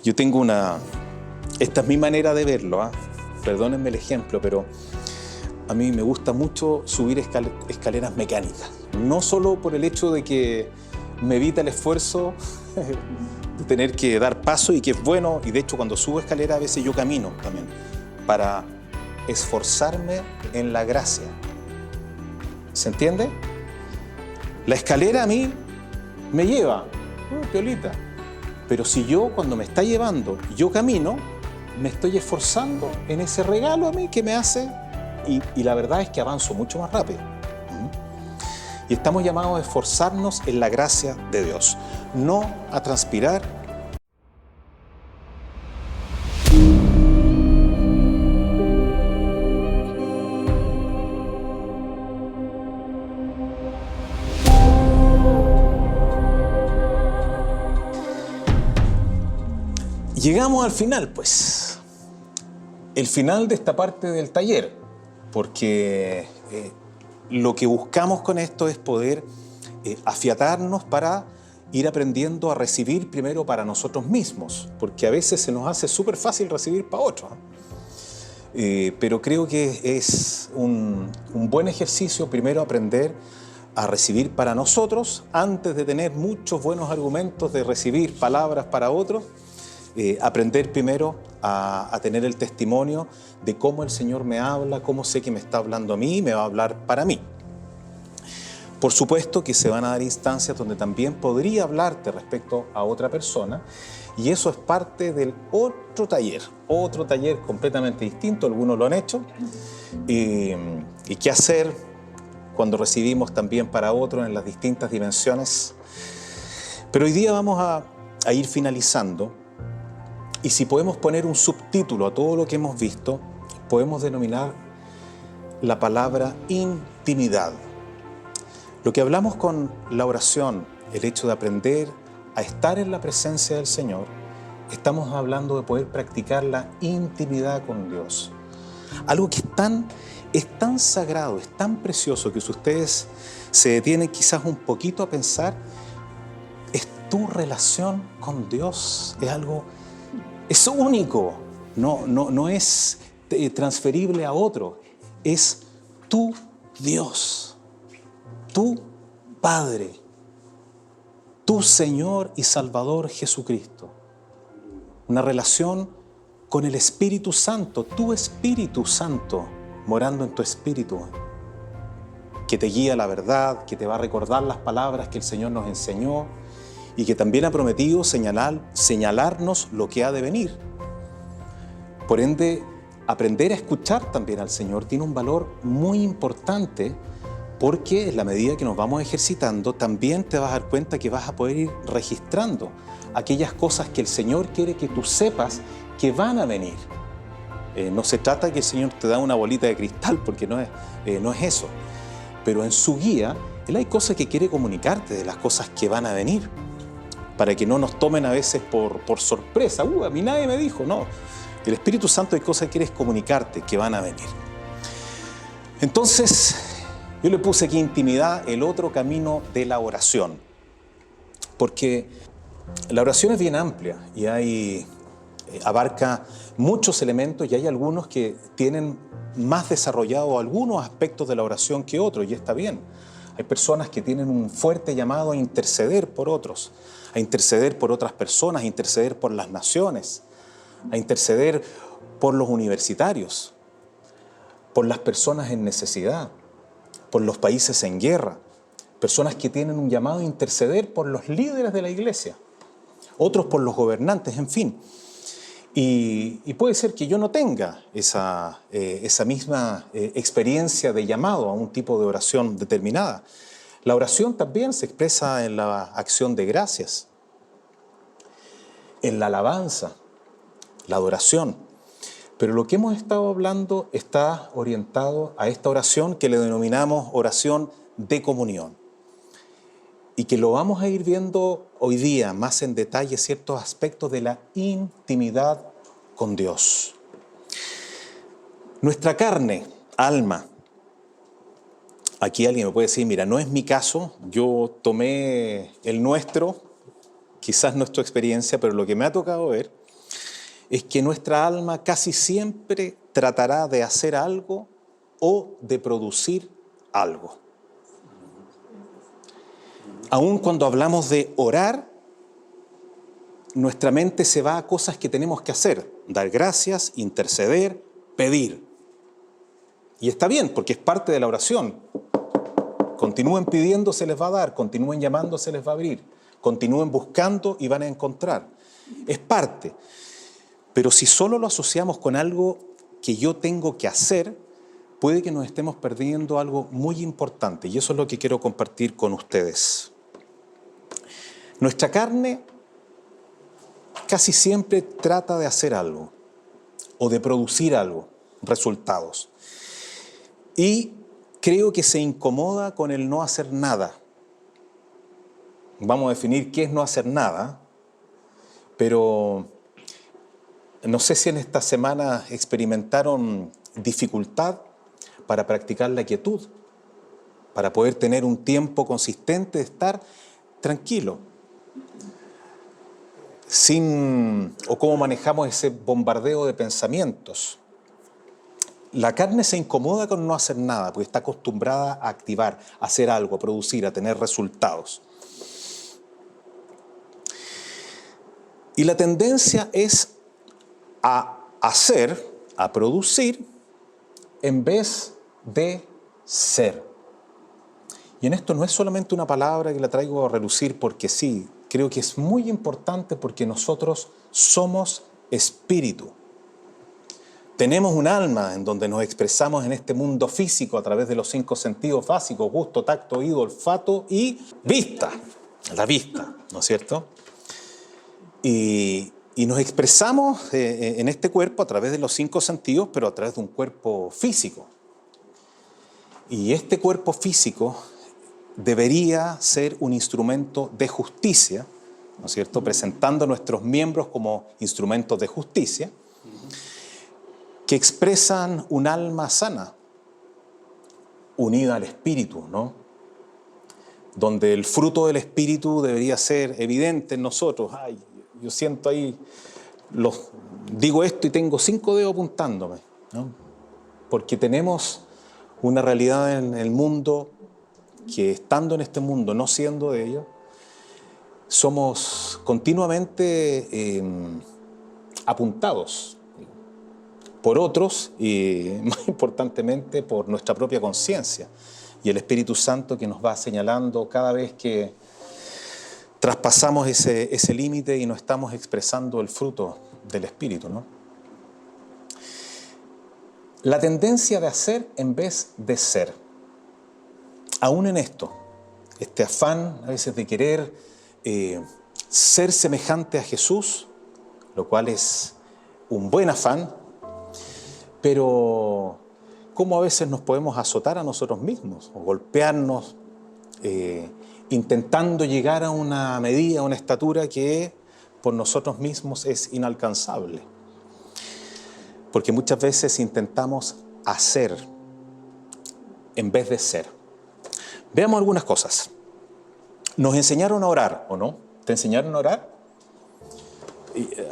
Yo tengo esta es mi manera de verlo, ¿ah? Perdónenme el ejemplo, pero a mí me gusta mucho subir escaleras mecánicas. No solo por el hecho de que me evita el esfuerzo de tener que dar paso y que es bueno, y de hecho cuando subo escaleras a veces yo camino también, para esforzarme en la gracia. ¿Se entiende? La escalera a mí me lleva, piolita. Pero si yo, cuando me está llevando, yo camino, me estoy esforzando en ese regalo a mí que me hace, y la verdad es que avanzo mucho más rápido. Y estamos llamados a esforzarnos en la gracia de Dios, no a transpirar. Llegamos al final, pues, el final de esta parte del taller, porque lo que buscamos con esto es poder afiatarnos para ir aprendiendo a recibir primero para nosotros mismos, porque a veces se nos hace súper fácil recibir para otros. Pero creo que es un buen ejercicio primero aprender a recibir para nosotros antes de tener muchos buenos argumentos de recibir palabras para otros. Aprender primero a tener el testimonio de cómo el Señor me habla, cómo sé que me está hablando a mí y me va a hablar para mí. Por supuesto que se van a dar instancias donde también podría hablarte respecto a otra persona, y eso es parte del otro taller completamente distinto, algunos lo han hecho, y qué hacer cuando recibimos también para otros en las distintas dimensiones. Pero hoy día vamos a ir finalizando. Y si podemos poner un subtítulo a todo lo que hemos visto, podemos denominar la palabra intimidad. Lo que hablamos con la oración, el hecho de aprender a estar en la presencia del Señor, estamos hablando de poder practicar la intimidad con Dios. Algo que es tan sagrado, es tan precioso, que si ustedes se detienen quizás un poquito a pensar, es tu relación con Dios, es único, no es transferible a otro, es tu Dios, tu Padre, tu Señor y Salvador Jesucristo. Una relación con el Espíritu Santo, tu Espíritu Santo morando en tu espíritu, que te guía a la verdad, que te va a recordar las palabras que el Señor nos enseñó, y que también ha prometido señalarnos lo que ha de venir. Por ende, aprender a escuchar también al Señor tiene un valor muy importante, porque en la medida que nos vamos ejercitando, también te vas a dar cuenta que vas a poder ir registrando aquellas cosas que el Señor quiere que tú sepas que van a venir. No se trata de que el Señor te da una bolita de cristal, porque no es eso. Pero en su guía, Él hay cosas que quiere comunicarte de las cosas que van a venir, para que no nos tomen a veces por sorpresa. A mí nadie me dijo, no. El Espíritu Santo hay cosas que quieres comunicarte que van a venir. Entonces, yo le puse aquí intimidad, el otro camino de la oración. Porque la oración es bien amplia y abarca muchos elementos, y hay algunos que tienen más desarrollado algunos aspectos de la oración que otros, y está bien. Hay personas que tienen un fuerte llamado a interceder por otros, a interceder por otras personas, a interceder por las naciones, a interceder por los universitarios, por las personas en necesidad, por los países en guerra, personas que tienen un llamado a interceder por los líderes de la iglesia, otros por los gobernantes, en fin. Y puede ser que yo no tenga esa misma experiencia de llamado a un tipo de oración determinada. La oración también se expresa en la acción de gracias, en la alabanza, la adoración. Pero lo que hemos estado hablando está orientado a esta oración que le denominamos oración de comunión. Y que lo vamos a ir viendo hoy día más en detalle, ciertos aspectos de la intimidad con Dios. Nuestra carne, alma. Aquí alguien me puede decir, mira, no es mi caso, yo tomé el nuestro, quizás no es tu experiencia, pero lo que me ha tocado ver es que nuestra alma casi siempre tratará de hacer algo o de producir algo. Aun cuando hablamos de orar, nuestra mente se va a cosas que tenemos que hacer: dar gracias, interceder, pedir. Y está bien, porque es parte de la oración. Continúen pidiendo, se les va a dar. Continúen llamando, se les va a abrir. Continúen buscando y van a encontrar. Es parte. Pero si solo lo asociamos con algo que yo tengo que hacer, puede que nos estemos perdiendo algo muy importante. Y eso es lo que quiero compartir con ustedes. Nuestra carne casi siempre trata de hacer algo o de producir algo, resultados. Y creo que se incomoda con el no hacer nada. Vamos a definir qué es no hacer nada, pero no sé si en esta semana experimentaron dificultad para practicar la quietud, para poder tener un tiempo consistente de estar tranquilo. O cómo manejamos ese bombardeo de pensamientos. La carne se incomoda con no hacer nada, porque está acostumbrada a activar, a hacer algo, a producir, a tener resultados. Y la tendencia es a hacer, a producir, en vez de ser. Y en esto no es solamente una palabra que la traigo a relucir porque sí. Creo que es muy importante porque nosotros somos espíritu. Tenemos un alma en donde nos expresamos en este mundo físico a través de los 5 sentidos básicos: gusto, tacto, oído, olfato y vista. La vista, ¿no es cierto? Y nos expresamos en este cuerpo a través de los 5 sentidos, pero a través de un cuerpo físico. Y este cuerpo físico debería ser un instrumento de justicia, ¿no es cierto?, presentando a nuestros miembros como instrumentos de justicia, que expresan un alma sana, unida al espíritu, ¿no? Donde el fruto del espíritu debería ser evidente en nosotros. Ay, yo siento ahí, digo esto y tengo 5 dedos apuntándome, ¿no? Porque tenemos una realidad en el mundo que, estando en este mundo, no siendo de ello, somos continuamente apuntados por otros y, más importantemente, por nuestra propia conciencia y el Espíritu Santo, que nos va señalando cada vez que traspasamos ese límite y no estamos expresando el fruto del Espíritu, ¿no? La tendencia de hacer en vez de ser. Aún en esto, este afán a veces de querer ser semejante a Jesús, lo cual es un buen afán, pero cómo a veces nos podemos azotar a nosotros mismos o golpearnos intentando llegar a una medida, a una estatura que por nosotros mismos es inalcanzable. Porque muchas veces intentamos hacer en vez de ser. Veamos algunas cosas. Nos enseñaron a orar, ¿o no? ¿Te enseñaron a orar?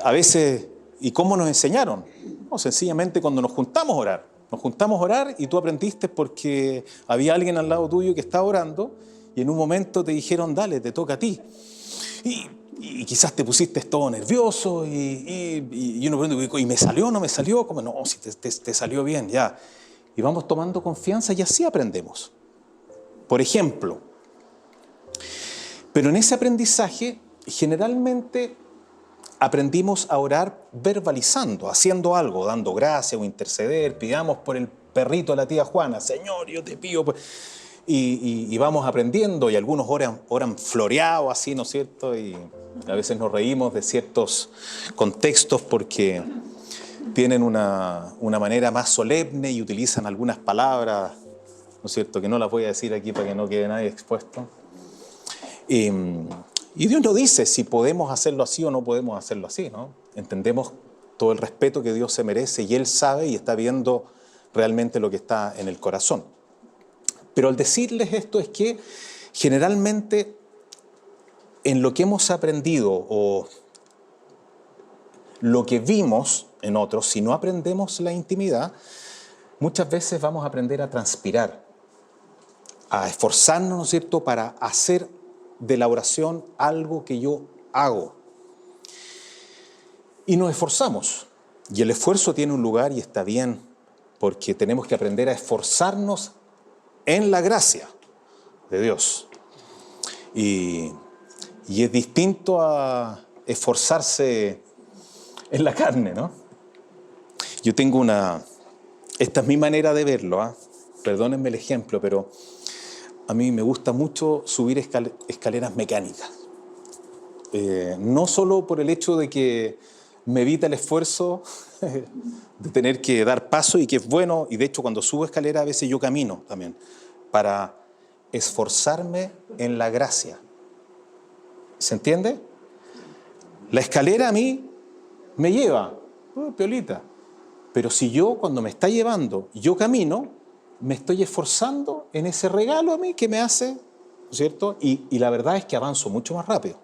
A veces, ¿y cómo nos enseñaron? No, sencillamente cuando nos juntamos a orar. Nos juntamos a orar y tú aprendiste porque había alguien al lado tuyo que estaba orando y en un momento te dijeron: dale, te toca a ti. Y quizás te pusiste todo nervioso y uno pregunta: ¿y me salió o no me salió? Como, no, si te salió bien, ya. Y vamos tomando confianza y así aprendemos. Por ejemplo, pero en ese aprendizaje generalmente aprendimos a orar verbalizando, haciendo algo, dando gracias o interceder. Pidamos por el perrito de la tía Juana: Señor, yo te pido. Y vamos aprendiendo, y algunos oran floreado así, ¿no es cierto? Y a veces nos reímos de ciertos contextos porque tienen una manera más solemne y utilizan algunas palabras, ¿no es cierto?, que no las voy a decir aquí para que no quede nadie expuesto. Y Dios nos dice si podemos hacerlo así o no podemos hacerlo así, ¿no? Entendemos todo el respeto que Dios se merece y Él sabe y está viendo realmente lo que está en el corazón. Pero al decirles esto es que generalmente en lo que hemos aprendido o lo que vimos en otros, si no aprendemos la intimidad, muchas veces vamos a aprender a transpirar, a esforzarnos, ¿no es cierto?, para hacer de la oración algo que yo hago. Y nos esforzamos. Y el esfuerzo tiene un lugar y está bien, porque tenemos que aprender a esforzarnos en la gracia de Dios. Y es distinto a esforzarse en la carne, ¿no? Yo tengo esta es mi manera de verlo, ¿eh? Perdónenme el ejemplo, pero a mí me gusta mucho subir escaleras mecánicas. No solo por el hecho de que me evita el esfuerzo de tener que dar paso y que es bueno, y de hecho cuando subo escaleras a veces yo camino también, para esforzarme en la gracia. ¿Se entiende? La escalera a mí me lleva, piolita, pero si yo cuando me está llevando, yo camino, me estoy esforzando en ese regalo a mí que me hace, ¿no es cierto? Y la verdad es que avanzo mucho más rápido.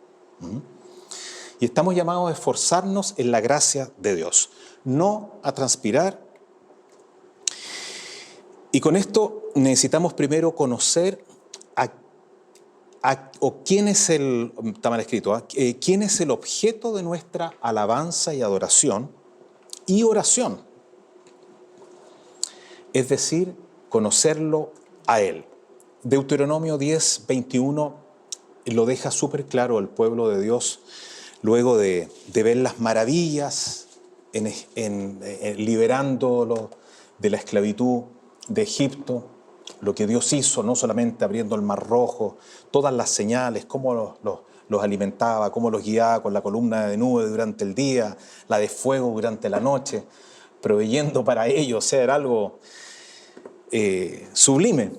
Y estamos llamados a esforzarnos en la gracia de Dios, no a transpirar. Y con esto necesitamos primero conocer quién es está mal escrito, quién es el objeto de nuestra alabanza y adoración y oración. Es decir, conocerlo a Él. Deuteronomio 10, 21 lo deja súper claro el pueblo de Dios luego de ver las maravillas liberándolo de la esclavitud de Egipto, lo que Dios hizo, no solamente abriendo el Mar Rojo, todas las señales, cómo los alimentaba, cómo los guiaba con la columna de nube durante el día, la de fuego durante la noche, proveyendo para ellos, o sea, era algo sublime.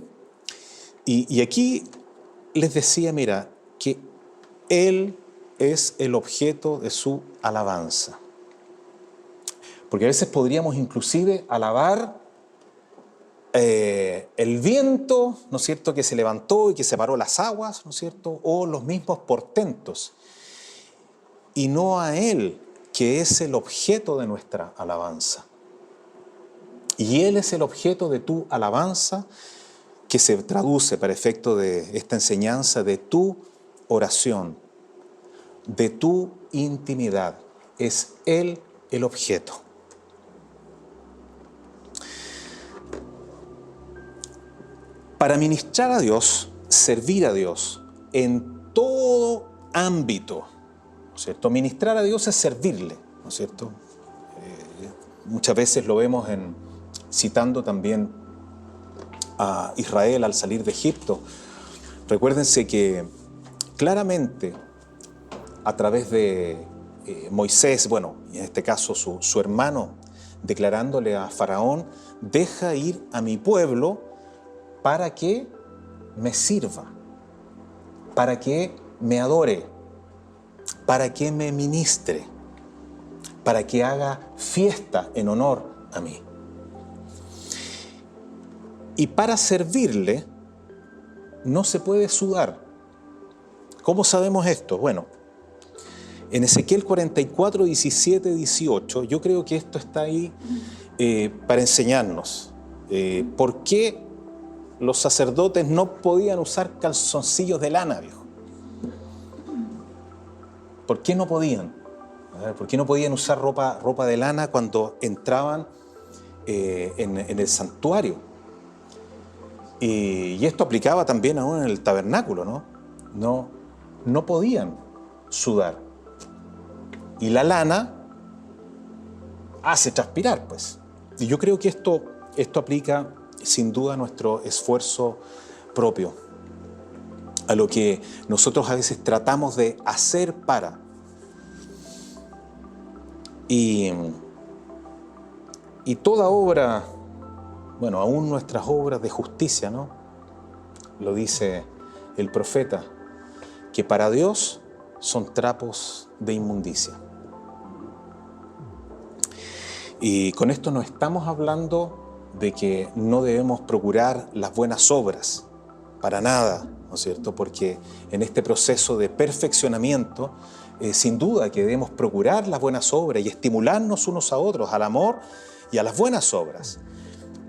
Y aquí les decía, mira, que Él es el objeto de su alabanza. Porque a veces podríamos inclusive alabar el viento, ¿no es cierto?, que se levantó y que separó las aguas, ¿no es cierto?, o los mismos portentos, y no a Él, que es el objeto de nuestra alabanza. Y Él es el objeto de tu alabanza, que se traduce para efecto de esta enseñanza de tu oración, de tu intimidad. Es Él el objeto. Para ministrar a Dios, servir a Dios en todo ámbito, ¿no es cierto? Ministrar a Dios es servirle, ¿no es cierto? Muchas veces lo vemos citando también a Israel al salir de Egipto. Recuérdense que claramente a través de Moisés, bueno, en este caso su hermano, declarándole a Faraón, deja ir a mi pueblo para que me sirva, para que me adore, para que me ministre, para que haga fiesta en honor a mí. Y para servirle no se puede sudar. ¿Cómo sabemos esto? Bueno, en Ezequiel 44, 17, 18, yo creo que esto está ahí para enseñarnos por qué los sacerdotes no podían usar calzoncillos de lana, viejo. ¿Por qué no podían? ¿Por qué no podían usar ropa de lana cuando entraban en el santuario? Y esto aplicaba también aún en el tabernáculo, ¿no? No podían sudar. Y la lana hace transpirar, pues. Y yo creo que esto aplica sin duda a nuestro esfuerzo propio, a lo que nosotros a veces tratamos de hacer para. Y toda obra, bueno, aún nuestras obras de justicia, ¿no? Lo dice el profeta, que para Dios son trapos de inmundicia. Y con esto no estamos hablando de que no debemos procurar las buenas obras, para nada, ¿no es cierto? Porque en este proceso de perfeccionamiento sin duda que debemos procurar las buenas obras y estimularnos unos a otros al amor y a las buenas obras,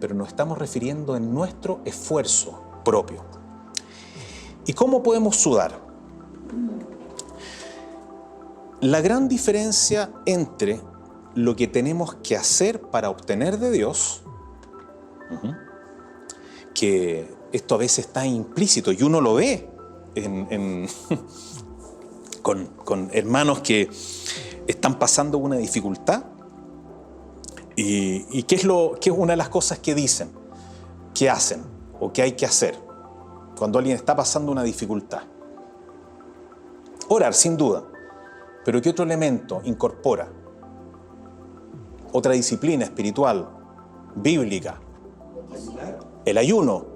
pero nos estamos refiriendo en nuestro esfuerzo propio. ¿Y cómo podemos sudar? La gran diferencia entre lo que tenemos que hacer para obtener de Dios, que esto a veces está implícito y uno lo ve con hermanos que están pasando una dificultad, y qué es una de las cosas que dicen, que hacen o que hay que hacer cuando alguien está pasando una dificultad. Orar, sin duda, pero ¿qué otro elemento incorpora? Otra disciplina espiritual, bíblica. El ayuno.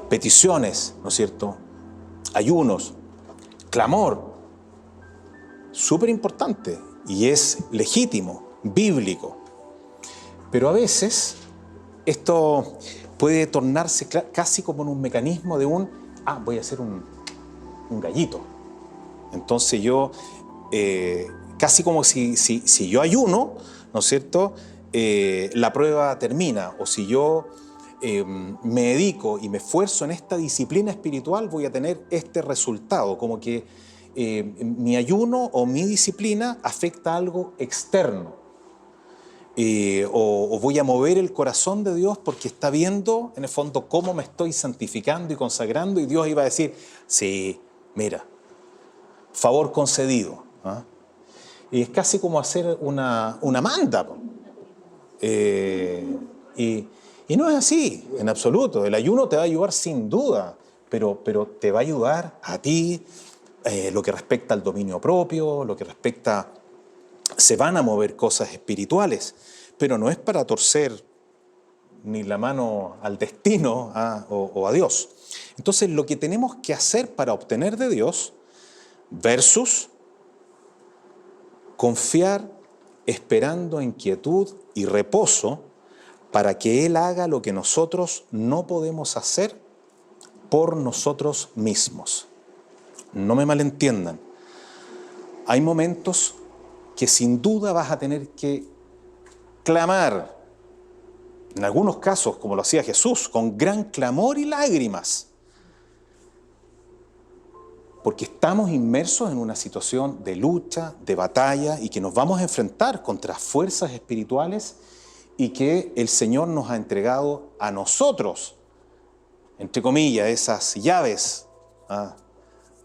Peticiones, ¿no es cierto? Ayunos, clamor. Súper importante y es legítimo, bíblico. Pero a veces esto puede tornarse casi como en un mecanismo de voy a hacer un gallito. Entonces yo, casi como si yo ayuno, ¿no es cierto?, la prueba termina. O si yo me dedico y me esfuerzo en esta disciplina espiritual, voy a tener este resultado. Como que mi ayuno o mi disciplina afecta algo externo. O voy a mover el corazón de Dios porque está viendo, en el fondo, cómo me estoy santificando y consagrando, y Dios iba a decir, sí, mira, favor concedido. Y es casi como hacer una manda. Y no es así, en absoluto. El ayuno te va a ayudar sin duda, pero te va a ayudar a ti, lo que respecta al dominio propio, lo que respecta... Se van a mover cosas espirituales, pero no es para torcer ni la mano al destino o a Dios. Entonces, lo que tenemos que hacer para obtener de Dios versus confiar esperando en quietud y reposo para que Él haga lo que nosotros no podemos hacer por nosotros mismos. No me malentiendan. Hay momentos que sin duda vas a tener que clamar, en algunos casos, como lo hacía Jesús, con gran clamor y lágrimas, porque estamos inmersos en una situación de lucha, de batalla, y que nos vamos a enfrentar contra fuerzas espirituales y que el Señor nos ha entregado a nosotros, entre comillas, esas llaves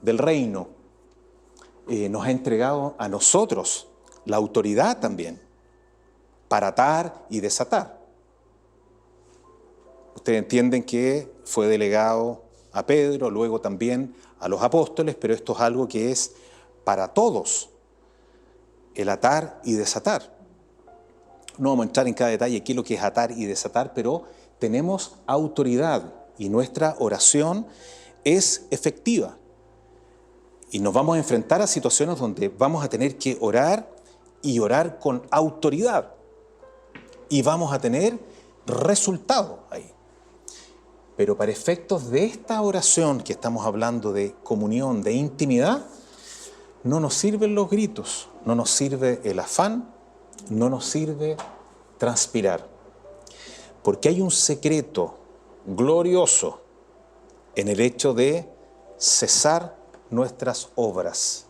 del reino. Nos ha entregado a nosotros la autoridad también para atar y desatar. Ustedes entienden que fue delegado a Pedro, luego también a los apóstoles, pero esto es algo que es para todos, el atar y desatar. No vamos a entrar en cada detalle qué es lo que es atar y desatar, pero tenemos autoridad y nuestra oración es efectiva. Y nos vamos a enfrentar a situaciones donde vamos a tener que orar y orar con autoridad. Y vamos a tener resultados ahí. Pero para efectos de esta oración que estamos hablando de comunión, de intimidad, no nos sirven los gritos, no nos sirve el afán, no nos sirve transpirar. Porque hay un secreto glorioso en el hecho de cesar nuestras obras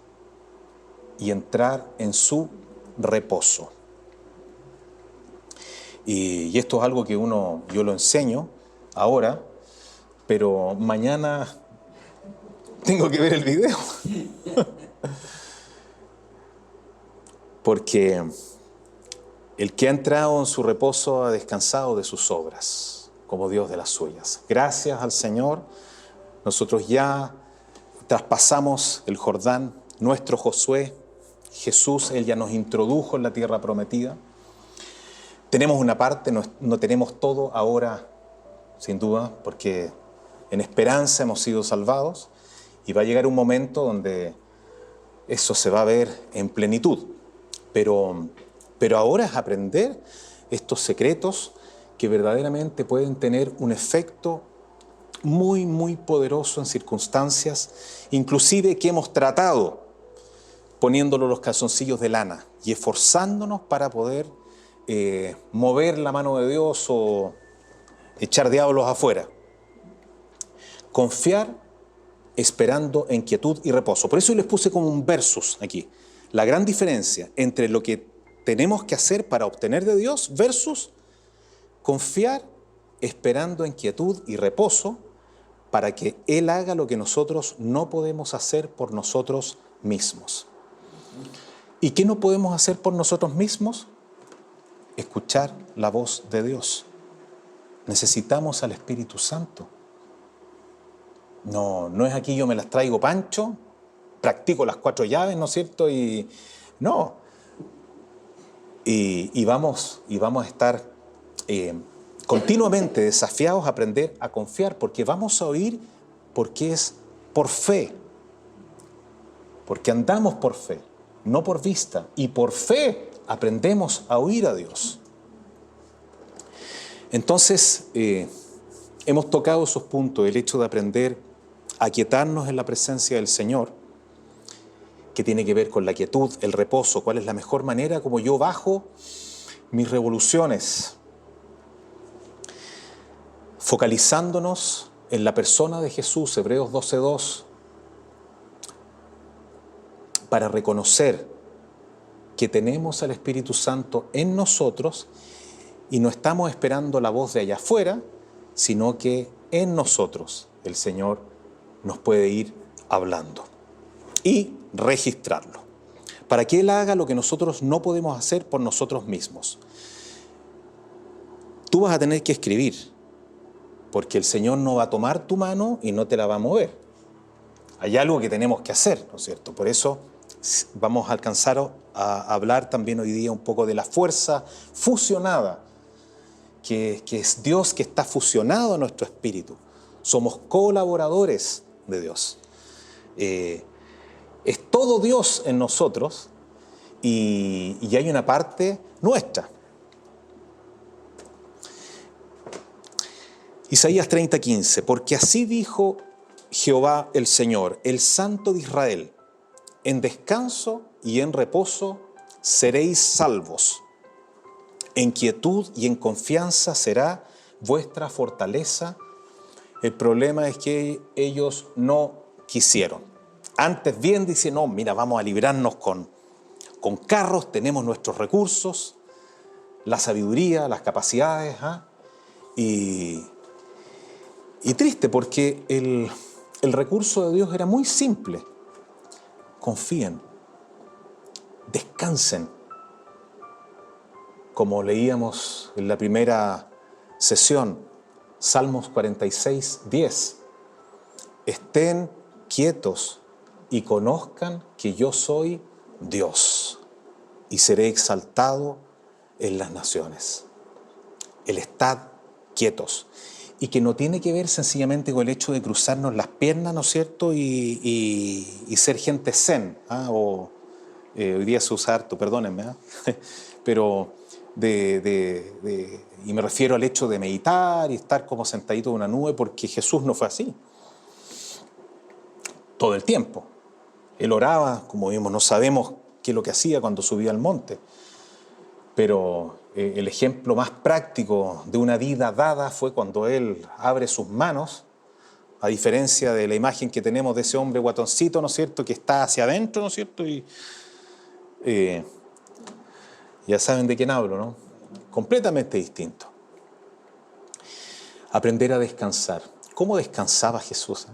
y entrar en su reposo. Y esto es algo que yo lo enseño ahora, pero mañana tengo que ver el video. Porque el que ha entrado en su reposo ha descansado de sus obras, como Dios de las suyas. Gracias al Señor, nosotros ya traspasamos el Jordán, nuestro Josué, Jesús, Él ya nos introdujo en la tierra prometida. Tenemos una parte, no tenemos todo ahora, sin duda, porque en esperanza hemos sido salvados, y va a llegar un momento donde eso se va a ver en plenitud. Pero ahora es aprender estos secretos que verdaderamente pueden tener un efecto muy, muy poderoso en circunstancias, inclusive que hemos tratado poniéndolo los calzoncillos de lana y esforzándonos para poder mover la mano de Dios o echar diablos afuera. Confiar esperando en quietud y reposo. Por eso les puse como un versus aquí. La gran diferencia entre lo que tenemos que hacer para obtener de Dios versus confiar esperando en quietud y reposo para que Él haga lo que nosotros no podemos hacer por nosotros mismos. ¿Y qué no podemos hacer por nosotros mismos? Escuchar la voz de Dios. Necesitamos al Espíritu Santo. No es aquí yo me las traigo pancho, practico las 4 llaves, ¿no es cierto? Y vamos a estar continuamente desafiados a aprender a confiar, porque vamos a oír, porque es por fe, porque andamos por fe, no por vista, y por fe aprendemos a oír a Dios. Entonces, hemos tocado esos puntos, el hecho de aprender a aquietarnos en la presencia del Señor, que tiene que ver con la quietud, el reposo, cuál es la mejor manera como yo bajo mis revoluciones, focalizándonos en la persona de Jesús, Hebreos 12:2, para reconocer que tenemos al Espíritu Santo en nosotros y no estamos esperando la voz de allá afuera, sino que en nosotros el Señor nos puede ir hablando y registrarlo, para que Él haga lo que nosotros no podemos hacer por nosotros mismos. Tú vas a tener que escribir, porque el Señor no va a tomar tu mano y no te la va a mover. Hay algo que tenemos que hacer, ¿no es cierto? Por eso vamos a alcanzar a hablar también hoy día un poco de la fuerza fusionada, que es Dios que está fusionado a nuestro espíritu. Somos colaboradores de Dios. Es todo Dios en nosotros y hay una parte nuestra. Isaías 30:15, porque así dijo Jehová el Señor, el Santo de Israel, en descanso y en reposo seréis salvos. En quietud y en confianza será vuestra fortaleza. El problema es que ellos no quisieron. Antes bien dicen, no, mira, vamos a librarnos con carros, tenemos nuestros recursos, la sabiduría, las capacidades, y triste porque el recurso de Dios era muy simple. Confíen, descansen. Como leíamos en la primera sesión, Salmos 46:10. Estén quietos y conozcan que yo soy Dios y seré exaltado en las naciones. El estar quietos. Y que no tiene que ver sencillamente con el hecho de cruzarnos las piernas, ¿no es cierto? Y ser gente zen, hoy día se usa harto, perdónenme, pero y me refiero al hecho de meditar y estar como sentadito en una nube, porque Jesús no fue así todo el tiempo. Él oraba, como vimos, no sabemos qué es lo que hacía cuando subía al monte, pero el ejemplo más práctico de una vida dada fue cuando Él abre sus manos, a diferencia de la imagen que tenemos de ese hombre guatoncito, ¿no es cierto?, que está hacia adentro, ¿no es cierto?, y ya saben de quién hablo, ¿no? Completamente distinto. Aprender a descansar. ¿Cómo descansaba Jesús?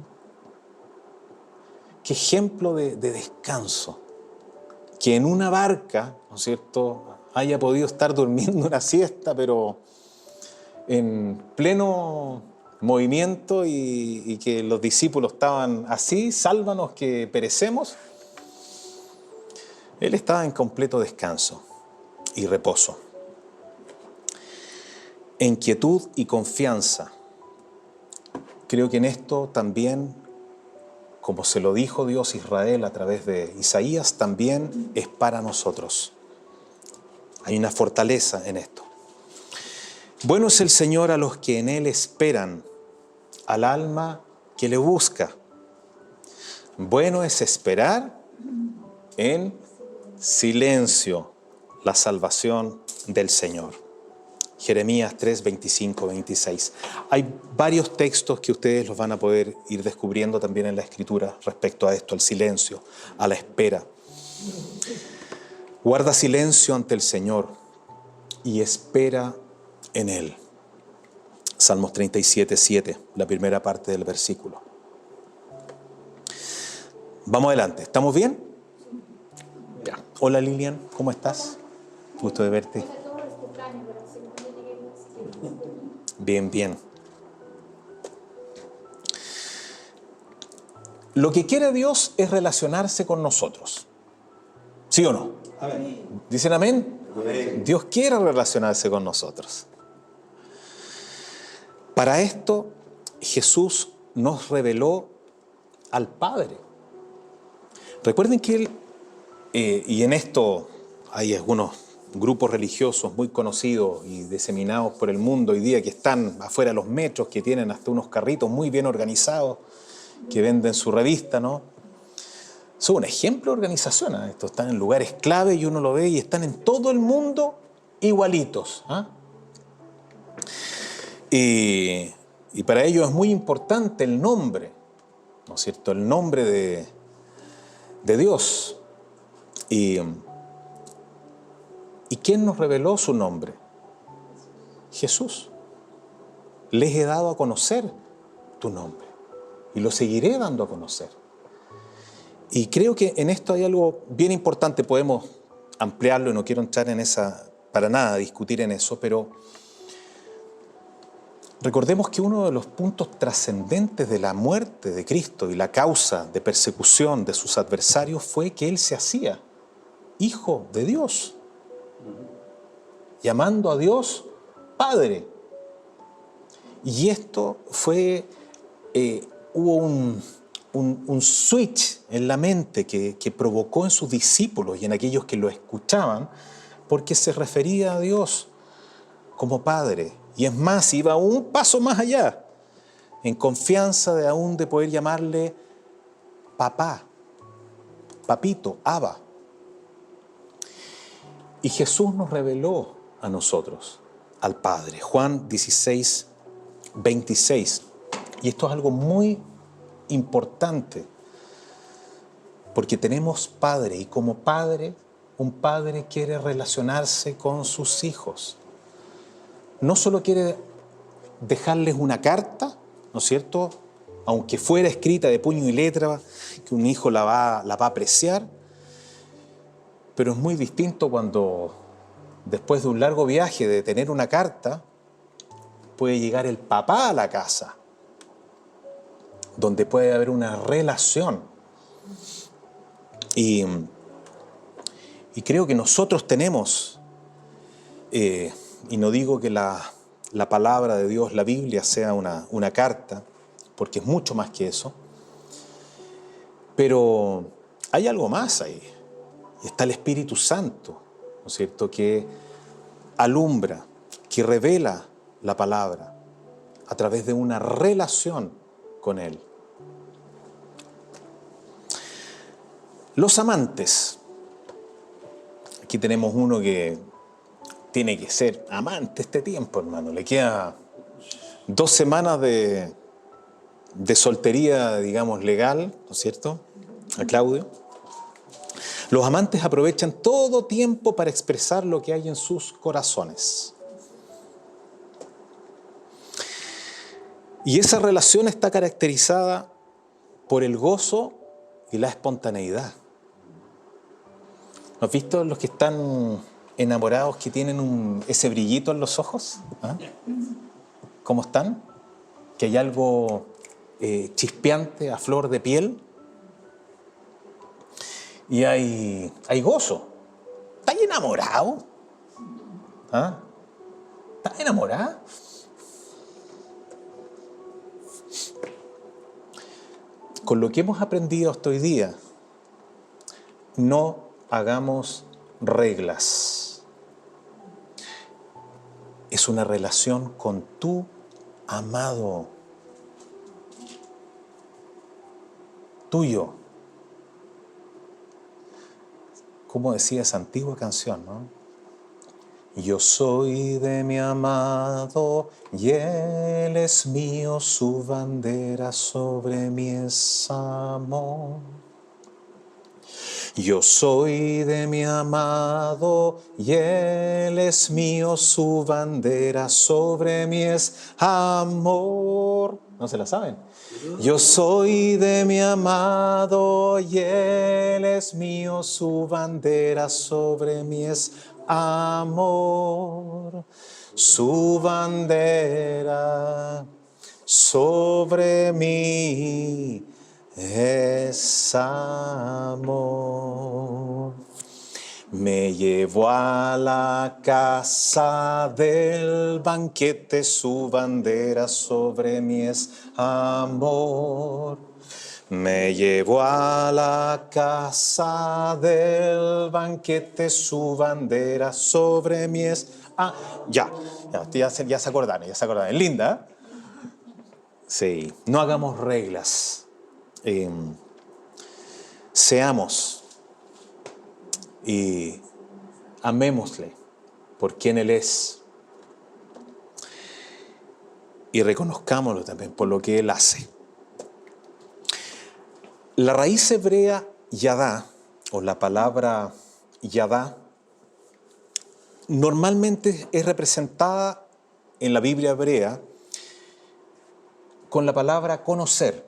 Qué ejemplo de descanso. Que en una barca, ¿no es cierto?, haya podido estar durmiendo una siesta, pero en pleno movimiento y que los discípulos estaban así, sálvanos que perecemos. Él estaba en completo descanso y reposo. En quietud y confianza. Creo que en esto también, como se lo dijo Dios a Israel a través de Isaías, también es para nosotros. Hay una fortaleza en esto. Bueno es el Señor a los que en Él esperan, al alma que le busca. Bueno es esperar en silencio la salvación del Señor. Jeremías 3, 25, 26. Hay varios textos que ustedes los van a poder ir descubriendo también en la Escritura respecto a esto, al silencio, a la espera. Guarda silencio ante el Señor y espera en Él. Salmos 37, 7, la primera parte del versículo. Vamos adelante, ¿estamos bien? Ya. Hola Lilian, ¿cómo estás? Gusto de verte. Bien, bien. Lo que quiere Dios es relacionarse con nosotros. ¿Sí o no? Amén. ¿Dicen amén? Amén. Dios quiere relacionarse con nosotros. Para esto, Jesús nos reveló al Padre. Recuerden que Él, y en esto hay algunos grupos religiosos muy conocidos y diseminados por el mundo hoy día que están afuera de los metros, que tienen hasta unos carritos muy bien organizados, que venden su revista, ¿no? Son un ejemplo de organización, ¿eh? Estos están en lugares clave y uno lo ve y están en todo el mundo igualitos, ¿eh? Y para ellos es muy importante el nombre, ¿no es cierto? El nombre de Dios. ¿Y quién nos reveló su nombre? Jesús. Les he dado a conocer tu nombre y lo seguiré dando a conocer. Y creo que en esto hay algo bien importante, podemos ampliarlo y no quiero entrar en esa, para nada discutir en eso, pero recordemos que uno de los puntos trascendentes de la muerte de Cristo y la causa de persecución de sus adversarios fue que Él se hacía Hijo de Dios, llamando a Dios Padre. Y esto fue, hubo un switch en la mente que provocó en sus discípulos y en aquellos que lo escuchaban, porque se refería a Dios como Padre. Y es más, iba un paso más allá, en confianza de aún de poder llamarle papá, papito, Abba. Y Jesús nos reveló a nosotros, al Padre. Juan 16, 26. Y esto es algo muy importante, porque tenemos Padre, y como Padre, un Padre quiere relacionarse con sus hijos. No solo quiere dejarles una carta, ¿no es cierto?, aunque fuera escrita de puño y letra, que un hijo la va a apreciar, pero es muy distinto cuando, después de un largo viaje, de tener una carta, puede llegar el papá a la casa, donde puede haber una relación. Y creo que nosotros tenemos, y no digo que la palabra de Dios, la Biblia, sea una carta, porque es mucho más que eso, pero hay algo más ahí. Está el Espíritu Santo, ¿no es cierto?, que alumbra, que revela la palabra a través de una relación con Él. Los amantes. Aquí tenemos uno que tiene que ser amante este tiempo, hermano. Le queda 2 semanas de soltería, digamos, legal, ¿no es cierto?, a Claudio. Los amantes aprovechan todo tiempo para expresar lo que hay en sus corazones. Y esa relación está caracterizada por el gozo y la espontaneidad. ¿No has visto los que están enamorados que tienen ese brillito en los ojos? ¿Ah? ¿Cómo están? Que hay algo chispeante a flor de piel. Y hay gozo. ¿Estás enamorado? ¿Ah? ¿Estás enamorada? Con lo que hemos aprendido hasta hoy día, no hagamos reglas. Es una relación con tu amado. tuyo. ¿Cómo decía esa antigua canción, no? Yo soy de mi amado y él es mío, su bandera sobre mí es amor. Yo soy de mi amado y él es mío, su bandera sobre mí es amor. ¿No se la saben? Yo soy de mi amado y él es mío, su bandera sobre mí es amor. Su bandera sobre mí es amor. Me llevó a la casa del banquete, su bandera sobre mí es amor. Me llevó a la casa del banquete, su bandera sobre mí es ya se acordaron, Linda, ¿eh? Sí, no hagamos reglas. Seamos y amémosle por quien Él es y reconozcámoslo también por lo que Él hace. La raíz hebrea yadá, o la palabra yadá, normalmente es representada en la Biblia hebrea con la palabra conocer.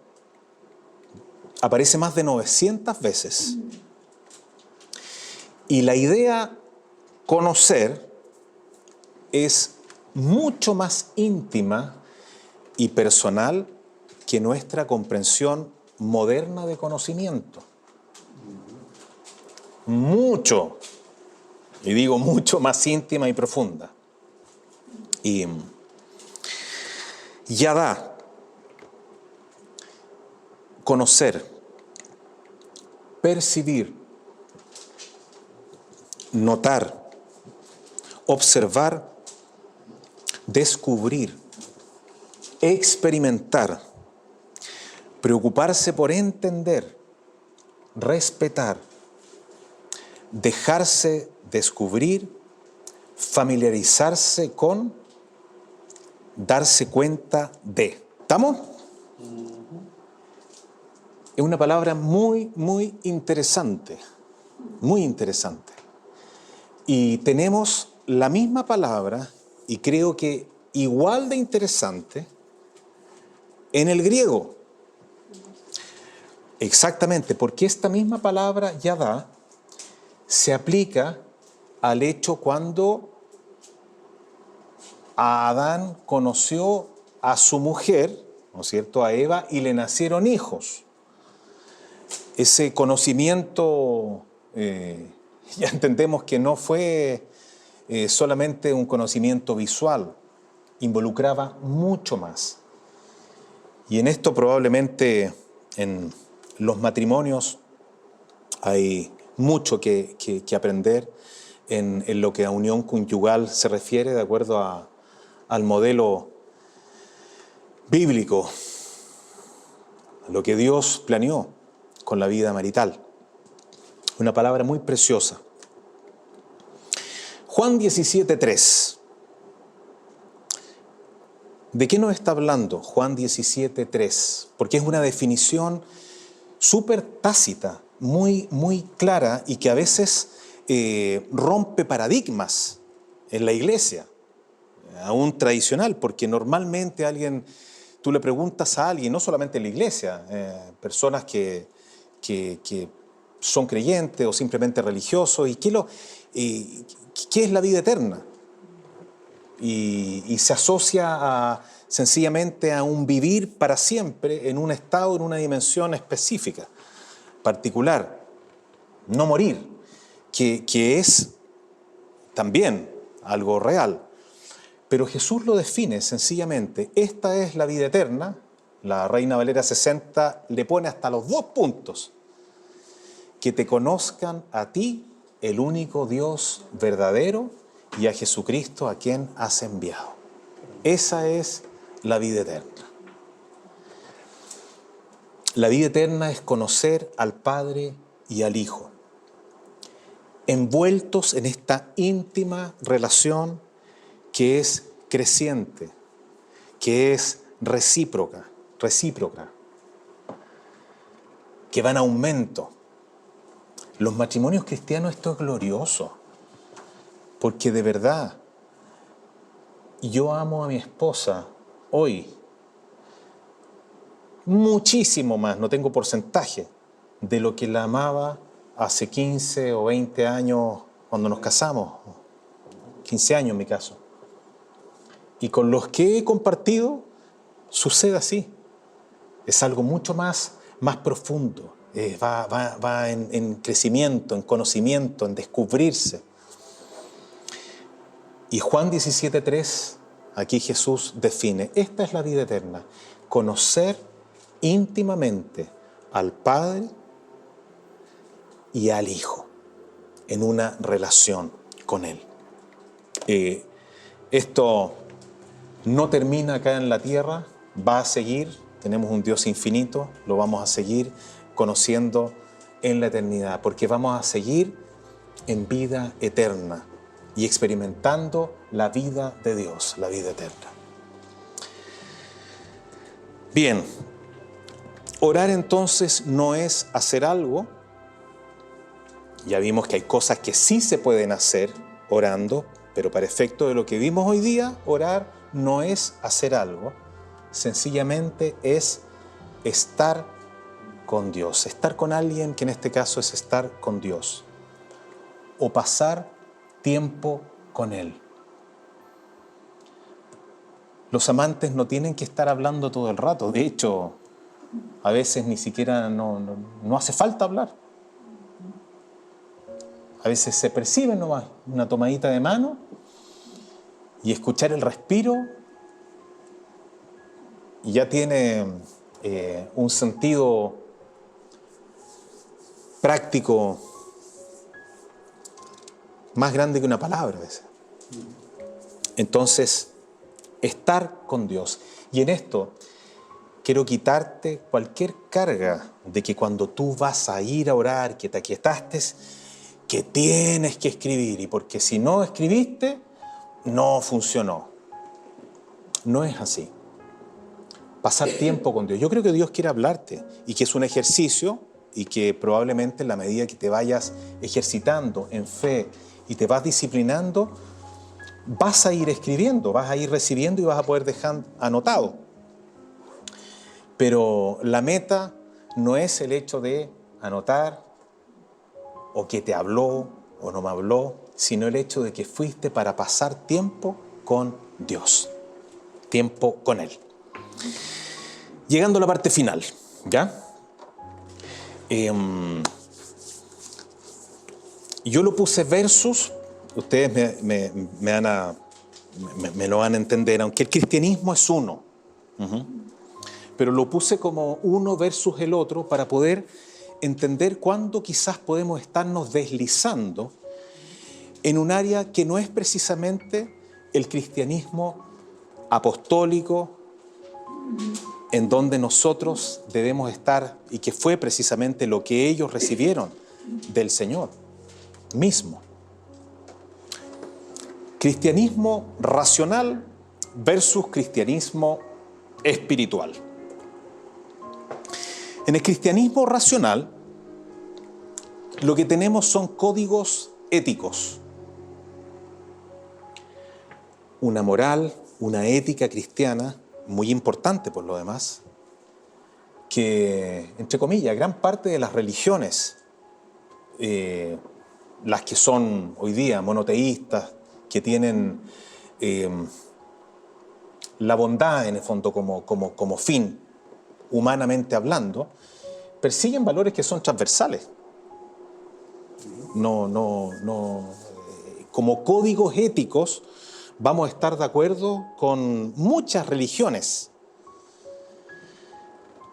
Aparece más de 900 veces. Y la idea conocer es mucho más íntima y personal que nuestra comprensión moderna de conocimiento. Mucho, y digo mucho más íntima y profunda. Y yadá, conocer, percibir, notar, observar, descubrir, experimentar, preocuparse por entender, respetar, dejarse descubrir, familiarizarse con, darse cuenta de. ¿Estamos? Es una palabra muy, muy interesante, muy interesante. Y tenemos la misma palabra, y creo que igual de interesante, en el griego. Exactamente, porque esta misma palabra yadá se aplica al hecho cuando Adán conoció a su mujer, ¿no es cierto?, a Eva, y le nacieron hijos. Ese conocimiento, ya entendemos que no fue solamente un conocimiento visual, involucraba mucho más. Y en esto probablemente en los matrimonios hay mucho que aprender en lo que a unión conyugal se refiere, de acuerdo al modelo bíblico, lo que Dios planeó con la vida marital. Una palabra muy preciosa. Juan 17:3. ¿De qué nos está hablando Juan 17:3? Porque es una definición súper tácita, muy, muy clara y que a veces rompe paradigmas en la iglesia, aún tradicional, porque normalmente tú le preguntas a alguien, no solamente en la iglesia, personas que son creyentes o simplemente religiosos, ¿qué es la vida eterna? Y se asocia sencillamente a un vivir para siempre en un estado, en una dimensión específica, particular, no morir, que es también algo real. Pero Jesús lo define sencillamente: esta es la vida eterna. La Reina Valera 60 le pone hasta los 2 puntos: que te conozcan a ti, el único Dios verdadero, y a Jesucristo a quien has enviado. Esa es la vida eterna. La vida eterna es conocer al Padre y al Hijo, envueltos en esta íntima relación que es creciente, que es recíproca, que va en aumento. Los matrimonios cristianos, esto es glorioso, porque de verdad yo amo a mi esposa hoy muchísimo más, no tengo porcentaje, de lo que la amaba hace 15 o 20 años cuando nos casamos, 15 años en mi caso. Y con los que he compartido sucede así, es algo mucho más profundo, va en crecimiento, en conocimiento, en descubrirse. Y Juan 17:3, aquí Jesús define, esta es la vida eterna, conocer íntimamente al Padre y al Hijo, en una relación con Él. Esto no termina acá en la tierra, va a seguir, tenemos un Dios infinito, lo vamos a seguir conociendo en la eternidad, porque vamos a seguir en vida eterna y experimentando la vida de Dios, la vida eterna. Bien, orar entonces no es hacer algo. Ya vimos que hay cosas que sí se pueden hacer orando, pero para efecto de lo que vimos hoy día, orar no es hacer algo, sencillamente es estar con Dios, estar con alguien que en este caso es estar con Dios, o pasar tiempo con Él. Los amantes no tienen que estar hablando todo el rato, de hecho, a veces ni siquiera no hace falta hablar. A veces se percibe nomás una tomadita de mano y escuchar el respiro y ya tiene un sentido práctico más grande que una palabra a veces. Entonces, estar con Dios. Y en esto quiero quitarte cualquier carga de que cuando tú vas a ir a orar, que te aquietaste, que tienes que escribir, y porque si no escribiste, no funcionó. No es así. Pasar tiempo con Dios. Yo creo que Dios quiere hablarte y que es un ejercicio y que probablemente en la medida que te vayas ejercitando en fe y te vas disciplinando, vas a ir escribiendo, vas a ir recibiendo y vas a poder dejar anotado. Pero la meta no es el hecho de anotar o que te habló o no me habló, sino el hecho de que fuiste para pasar tiempo con Dios, tiempo con Él. Llegando a la parte final, ¿ya? Yo lo puse versus, ustedes me lo van a entender, aunque el cristianismo es uno, pero lo puse como uno versus el otro para poder entender cuándo quizás podemos estarnos deslizando en un área que no es precisamente el cristianismo apostólico, en donde nosotros debemos estar y que fue precisamente lo que ellos recibieron del Señor mismo. Cristianismo racional versus cristianismo espiritual. En el cristianismo racional, lo que tenemos son códigos éticos. Una moral, una ética cristiana, muy importante por lo demás, que, entre comillas, gran parte de las religiones, las que son hoy día monoteístas, que tienen la bondad en el fondo como fin, humanamente hablando, persiguen valores que son transversales. Como códigos éticos vamos a estar de acuerdo con muchas religiones.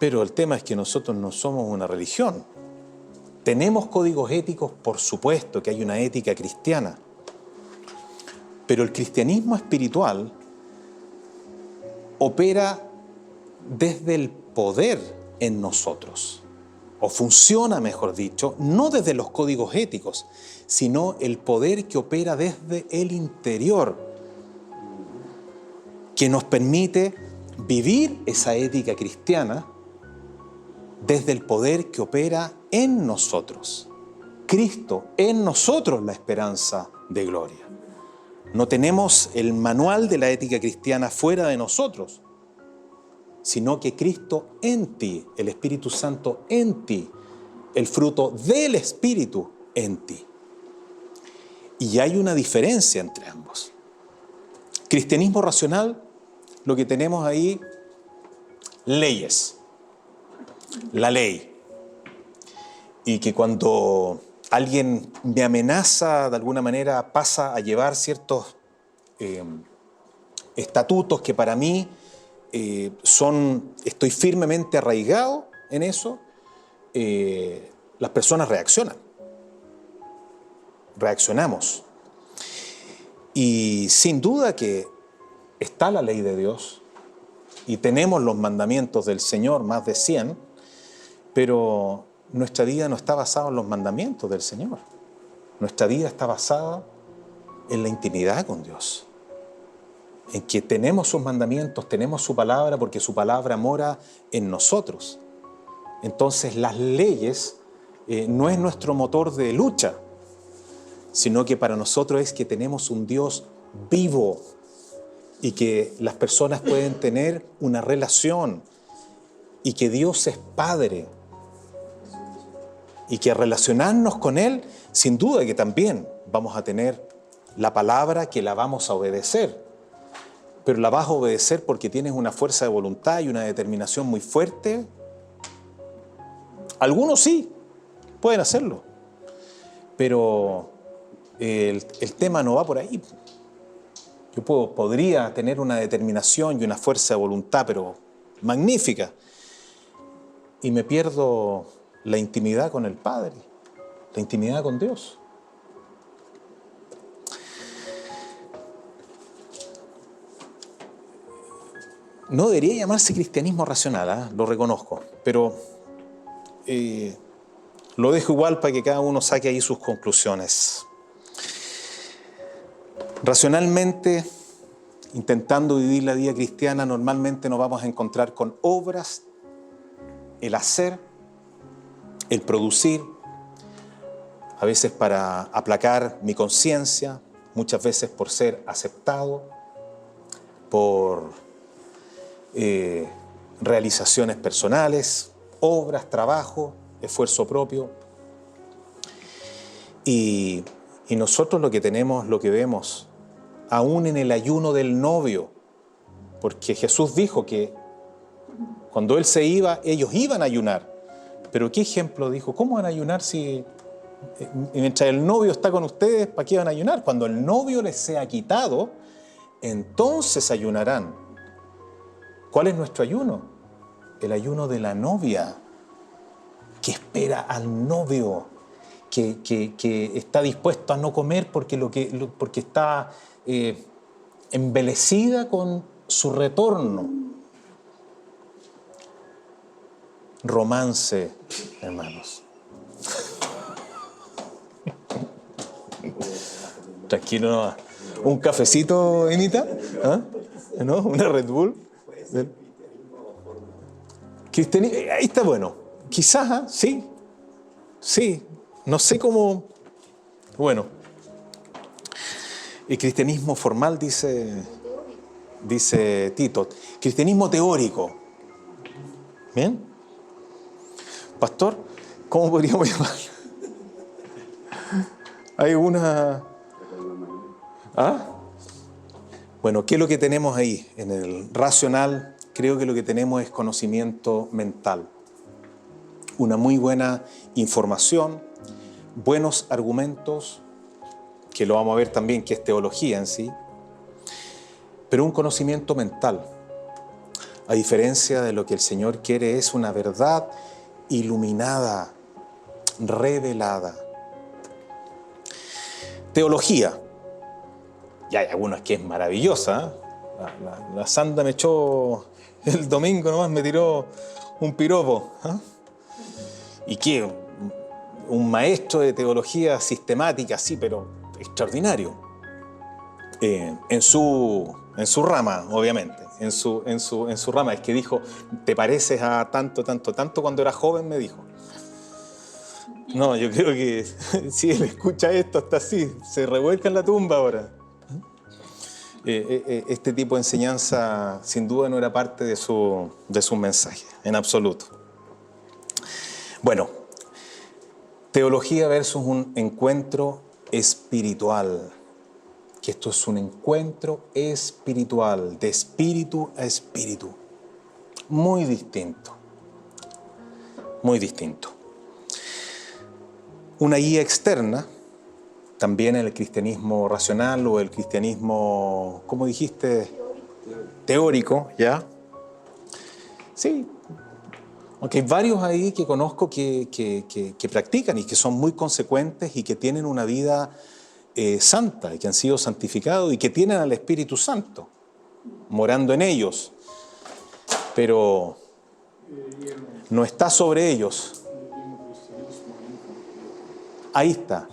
Pero el tema es que nosotros no somos una religión. Tenemos códigos éticos, por supuesto que hay una ética cristiana. Pero el cristianismo espiritual opera desde el poder en nosotros. O funciona, mejor dicho, no desde los códigos éticos, sino el poder que opera desde el interior, que nos permite vivir esa ética cristiana desde el poder que opera en nosotros. Cristo en nosotros, la esperanza de gloria. No tenemos el manual de la ética cristiana fuera de nosotros, sino que Cristo en ti, el Espíritu Santo en ti, el fruto del Espíritu en ti. Y hay una diferencia entre ambos. Cristianismo racional, lo que tenemos ahí, leyes, la ley. Y que cuando alguien me amenaza, de alguna manera pasa a llevar ciertos estatutos que para mí estoy firmemente arraigado en eso, las personas reaccionamos. Y sin duda que está la ley de Dios y tenemos los mandamientos del Señor, más de 100, pero nuestra vida no está basada en los mandamientos del Señor. Nuestra vida está basada en la intimidad con Dios, en que tenemos sus mandamientos, tenemos su palabra, porque su palabra mora en nosotros. Entonces las leyes no es nuestro motor de lucha, sino que para nosotros es que tenemos un Dios vivo y que las personas pueden tener una relación y que Dios es Padre y que al relacionarnos con Él, sin duda que también vamos a tener la palabra que la vamos a obedecer. Pero la vas a obedecer porque tienes una fuerza de voluntad y una determinación muy fuerte. Algunos sí, pueden hacerlo. Pero el tema no va por ahí. Yo podría tener una determinación y una fuerza de voluntad, pero magnífica. Y me pierdo la intimidad con el Padre, la intimidad con Dios. No debería llamarse cristianismo racional, lo reconozco, pero lo dejo igual para que cada uno saque ahí sus conclusiones. Racionalmente, intentando vivir la vida cristiana, normalmente nos vamos a encontrar con obras, el hacer, el producir, a veces para aplacar mi conciencia, muchas veces por ser aceptado, por realizaciones personales, obras, trabajo, esfuerzo propio. Y nosotros lo que tenemos, lo que vemos, aún en el ayuno del novio, porque Jesús dijo que cuando Él se iba, ellos iban a ayunar. Pero ¿qué ejemplo dijo? ¿Cómo van a ayunar si mientras el novio está con ustedes, para qué van a ayunar? Cuando el novio les sea quitado, entonces ayunarán. ¿Cuál es nuestro ayuno? El ayuno de la novia, que espera al novio, que está dispuesto a no comer porque está embelecida con su retorno. Romance, hermanos. Tranquilo nomás. ¿Un cafecito, Emita? ¿Ah? ¿No? ¿Una Red Bull? Cristianismo, ahí está bueno. Quizás, sí. Sí. No sé cómo. Bueno. El cristianismo formal dice Tito. Cristianismo teórico. ¿Bien? Pastor, ¿cómo podríamos llamarlo? Hay una. ¿Ah? Bueno, ¿qué es lo que tenemos ahí? En el racional, creo que lo que tenemos es conocimiento mental. Una muy buena información, buenos argumentos, que lo vamos a ver también que es teología en sí, pero un conocimiento mental. A diferencia de lo que el Señor quiere, es una verdad iluminada, revelada. Teología. Y hay algunas que es maravillosa. La Sandra me echó el domingo nomás, me tiró un piropo. ¿Ah? ¿Y qué? Un maestro de teología sistemática, sí, pero extraordinario. En su rama, obviamente. En su rama. Es que dijo, te pareces a tanto, tanto, tanto cuando era joven, me dijo. No, yo creo que si él escucha esto, hasta así, se revuelca en la tumba ahora. Este tipo de enseñanza sin duda no era parte de su mensaje, en absoluto. Bueno, teología versus un encuentro espiritual. Que esto es un encuentro espiritual, de espíritu a espíritu. Muy distinto. Muy distinto. Una guía externa, también en el cristianismo racional o el cristianismo, ¿cómo dijiste? Teórico, ¿ya? Sí. Aunque hay varios ahí que conozco que practican y que son muy consecuentes y que tienen una vida santa y que han sido santificados y que tienen al Espíritu Santo morando en ellos, pero no está sobre ellos. Ahí está.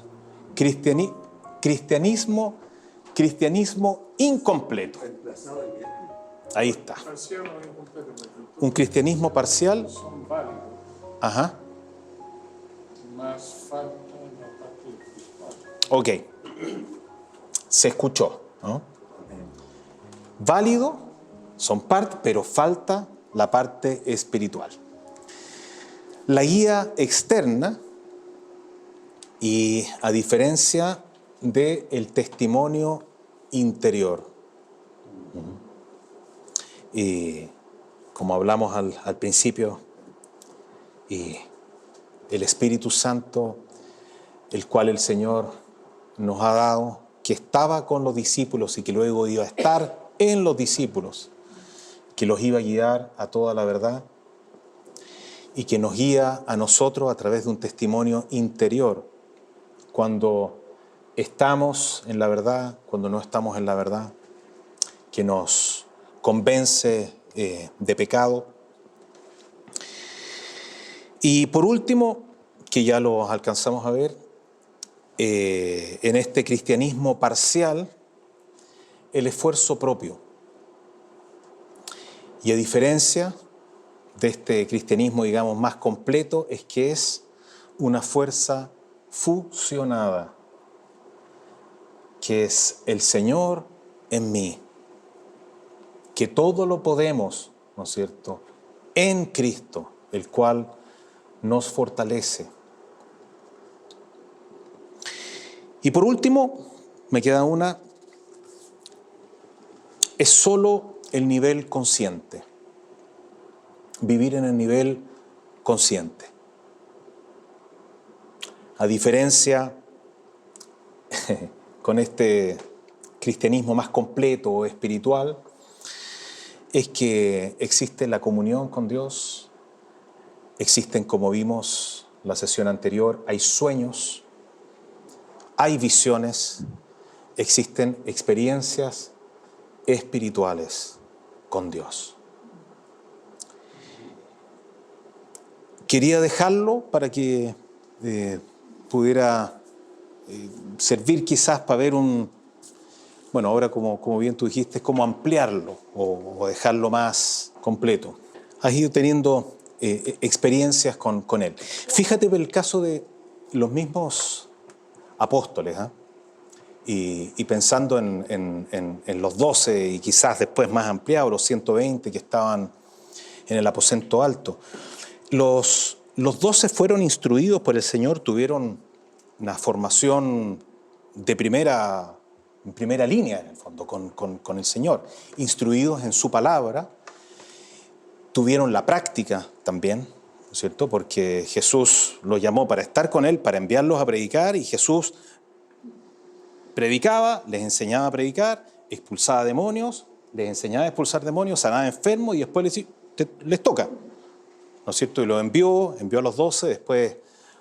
Cristianismo incompleto. Ahí está. Un cristianismo parcial. Ajá. Ok. Se escuchó, ¿no? Válido, son parte, pero falta la parte espiritual. La guía externa, y a diferencia del testimonio interior, y como hablamos al principio, y el Espíritu Santo, el cual el Señor nos ha dado, que estaba con los discípulos y que luego iba a estar en los discípulos, que los iba a guiar a toda la verdad y que nos guía a nosotros a través de un testimonio interior, cuando estamos en la verdad, cuando no estamos en la verdad, que nos convence de pecado. Y por último, que ya lo alcanzamos a ver, en este cristianismo parcial, el esfuerzo propio. Y a diferencia de este cristianismo, digamos, más completo, es que es una fuerza fusionada, que es el Señor en mí, que todo lo podemos, ¿no es cierto?, en Cristo, el cual nos fortalece. Y por último, me queda una, es solo el nivel consciente, vivir en el nivel consciente. A diferencia con este cristianismo más completo o espiritual, es que existe la comunión con Dios, existen, como vimos la sesión anterior, hay sueños, hay visiones, existen experiencias espirituales con Dios. Quería dejarlo para que pudiera servir quizás para ver bueno, ahora como bien tú dijiste, es como ampliarlo o dejarlo más completo. Has ido teniendo experiencias con él. Fíjate por el caso de los mismos apóstoles, ¿eh? Y pensando en los 12 y quizás después más ampliados, los 120 que estaban en el aposento alto. Los 12 fueron instruidos por el Señor, tuvieron una formación de primera línea, en el fondo, con el Señor, instruidos en su palabra, tuvieron la práctica también, ¿no es cierto?, porque Jesús los llamó para estar con Él, para enviarlos a predicar, y Jesús predicaba, les enseñaba a predicar, expulsaba demonios, les enseñaba a expulsar demonios, sanaba enfermos y después les toca, ¿no es cierto? Y los envió a los 12, después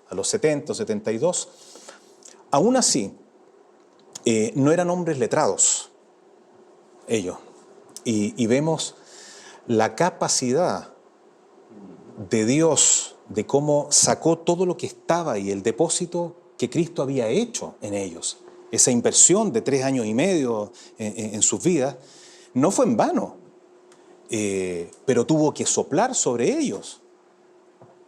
a los 70, 72. Aún así, no eran hombres letrados, ellos. Y vemos la capacidad de Dios, de cómo sacó todo lo que estaba y el depósito que Cristo había hecho en ellos. Esa inversión de 3 años y medio en sus vidas no fue en vano, pero tuvo que soplar sobre ellos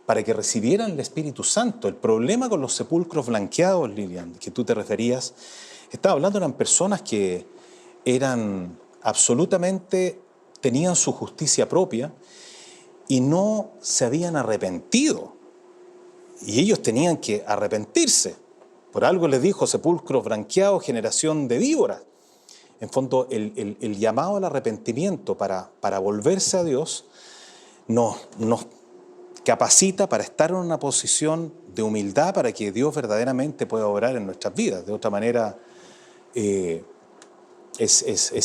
para que recibieran el Espíritu Santo. El problema con los sepulcros blanqueados, Lilian, que tú te referías, estaba hablando, eran personas que eran absolutamente, tenían su justicia propia y no se habían arrepentido. Y ellos tenían que arrepentirse. Por algo les dijo, sepulcros blanqueados, generación de víboras. En fondo, el llamado al arrepentimiento para volverse a Dios nos capacita para estar en una posición de humildad para que Dios verdaderamente pueda obrar en nuestras vidas. De otra manera, es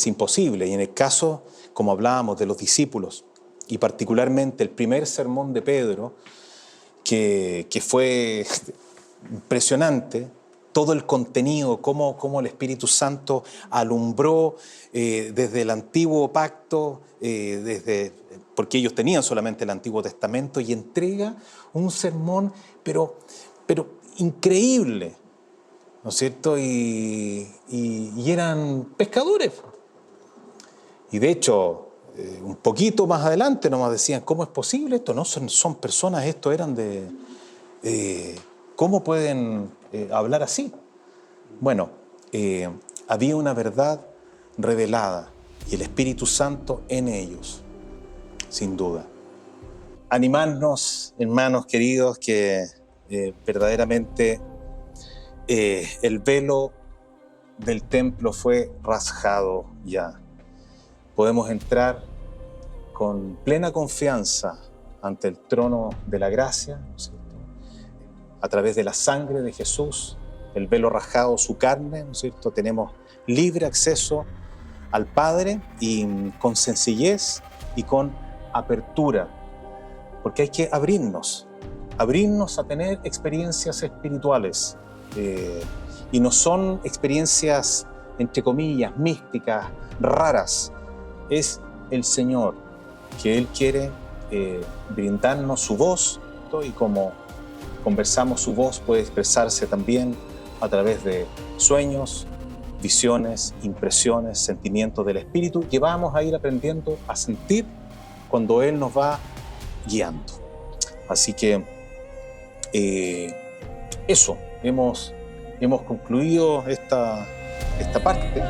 imposible. Y en el caso, como hablábamos, de los discípulos, y particularmente el primer sermón de Pedro, que fue impresionante, todo el contenido, cómo el Espíritu Santo alumbró desde el Antiguo Pacto, porque ellos tenían solamente el Antiguo Testamento, y entrega un sermón, pero increíble, ¿no es cierto? Y eran pescadores. Y de hecho, un poquito más adelante nos decían, ¿cómo es posible esto? No son personas, esto eran ¿cómo pueden hablar así? Bueno, había una verdad revelada y el Espíritu Santo en ellos, sin duda. Animarnos, hermanos queridos, que verdaderamente el velo del templo fue rasgado ya. Podemos entrar con plena confianza ante el trono de la gracia, ¿no es cierto? A través de la sangre de Jesús, el velo rasgado, su carne, ¿no es cierto? Tenemos libre acceso al Padre y con sencillez y con apertura, porque hay que abrirnos a tener experiencias espirituales, y no son experiencias, entre comillas, místicas, raras. Es el Señor que Él quiere brindarnos su voz, y como conversamos, su voz puede expresarse también a través de sueños, visiones, impresiones, sentimientos del Espíritu que vamos a ir aprendiendo a sentir cuando Él nos va guiando. Así que eso, hemos concluido esta parte.